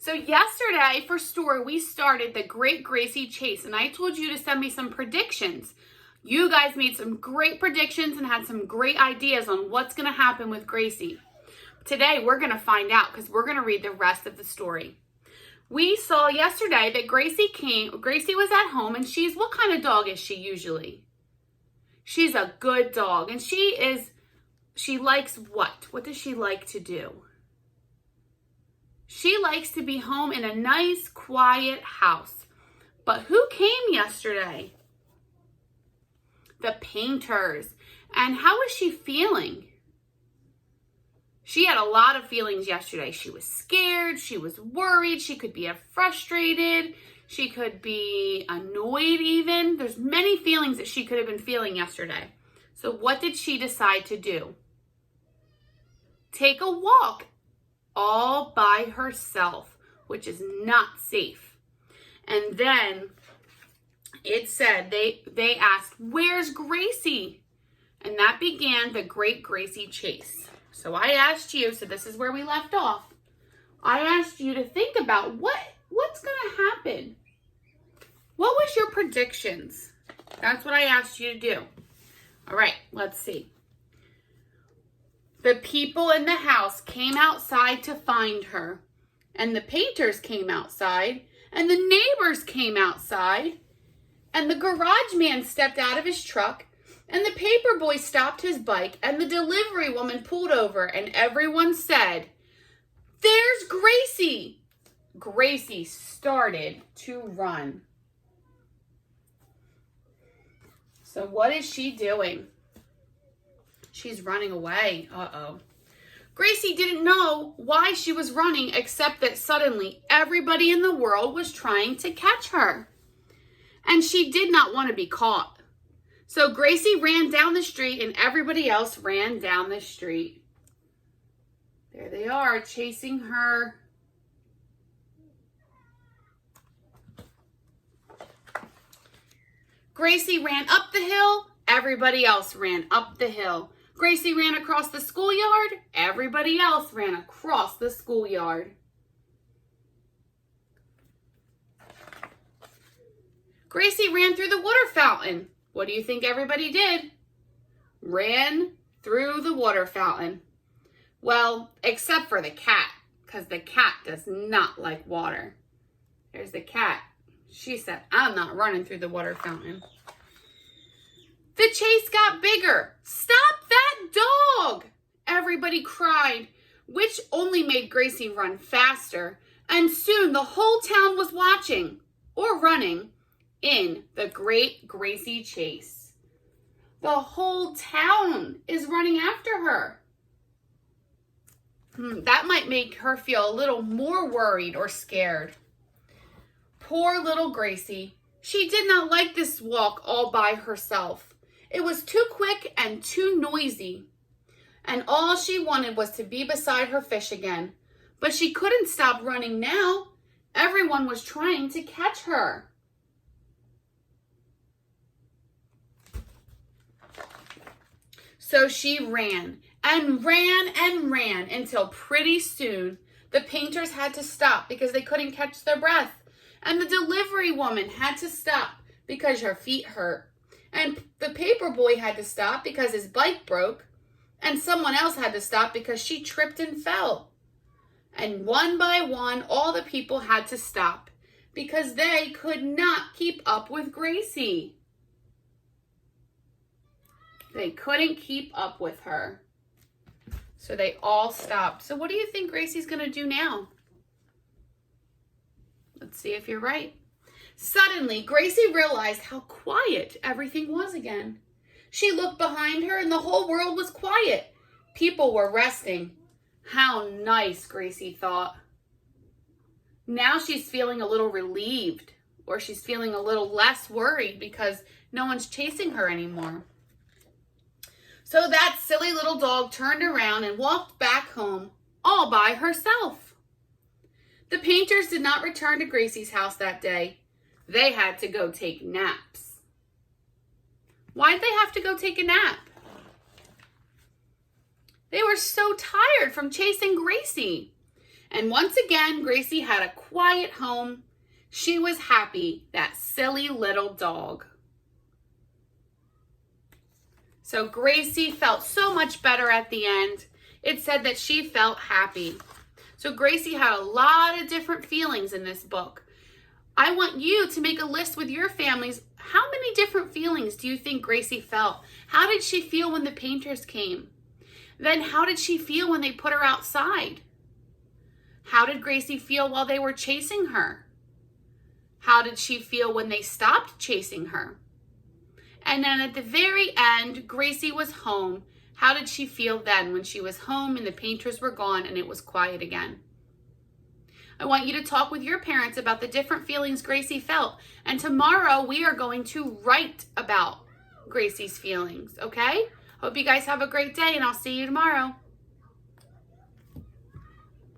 So yesterday for story, we started the Great Gracie Chase, and I told you to send me some predictions. You guys made some great predictions and had some great ideas on what's going to happen with Gracie. Today, we're going to find out because we're going to read the rest of the story. We saw yesterday that Gracie was at home, and what kind of dog is she usually? She's a good dog, and she likes what? What does she like to do? She likes to be home in a nice, quiet house. But who came yesterday? The painters. And how was she feeling? She had a lot of feelings yesterday. She was scared. She was worried. She could be frustrated. She could be annoyed even. There's many feelings that she could have been feeling yesterday. So what did she decide to do? Take a walk all by herself, which is not safe. And then it said, they asked, "Where's Gracie?" And that began the Great Gracie Chase. So I asked you, so this is where we left off. I asked you to think about what's going to happen. What was your predictions? That's what I asked you to do. All right, let's see. The people in the house came outside to find her, and the painters came outside, and the neighbors came outside, and the garage man stepped out of his truck, and the paper boy stopped his bike, and the delivery woman pulled over, and everyone said, "There's Gracie!" Gracie started to run. So what is she doing? She's running away. Uh-oh. Gracie didn't know why she was running, except that suddenly everybody in the world was trying to catch her. And she did not want to be caught. So Gracie ran down the street and everybody else ran down the street. There they are, chasing her. Gracie ran up the hill. Everybody else ran up the hill. Gracie ran across the schoolyard. Everybody else ran across the schoolyard. Gracie ran through the water fountain. What do you think everybody did? Ran through the water fountain. Well, except for the cat, because the cat does not like water. There's the cat. She said, "I'm not running through the water fountain." The chase got bigger. "Stop that dog!" everybody cried, which only made Gracie run faster. And soon the whole town was watching, or running, in the Great Gracie Chase. The whole town is running after her. That might make her feel a little more worried or scared. Poor little Gracie. She did not like this walk all by herself. It was too quick and too noisy. And all she wanted was to be beside her fish again. But she couldn't stop running now. Everyone was trying to catch her. So she ran and ran and ran until pretty soon the painters had to stop because they couldn't catch their breath. And the delivery woman had to stop because her feet hurt. And the paper boy had to stop because his bike broke. And someone else had to stop because she tripped and fell. And one by one, all the people had to stop because they could not keep up with Gracie. They couldn't keep up with her. So they all stopped. So what do you think Gracie's going to do now? Let's see if you're right. Suddenly, Gracie realized how quiet everything was again. She looked behind her and the whole world was quiet. People were resting. How nice, Gracie thought. Now she's feeling a little relieved, or she's feeling a little less worried because no one's chasing her anymore. So that silly little dog turned around and walked back home all by herself. The painters did not return to Gracie's house that day. They had to go take naps. Why'd they have to go take a nap? They were so tired from chasing Gracie. And once again, Gracie had a quiet home. She was happy, that silly little dog. So Gracie felt so much better at the end. It said that she felt happy. So Gracie had a lot of different feelings in this book. I want you to make a list with your families. How many different feelings do you think Gracie felt? How did she feel when the painters came? Then how did she feel when they put her outside? How did Gracie feel while they were chasing her? How did she feel when they stopped chasing her? And then at the very end, Gracie was home. How did she feel then when she was home and the painters were gone and it was quiet again? I want you to talk with your parents about the different feelings Gracie felt. And tomorrow we are going to write about Gracie's feelings, okay? Hope you guys have a great day and I'll see you tomorrow.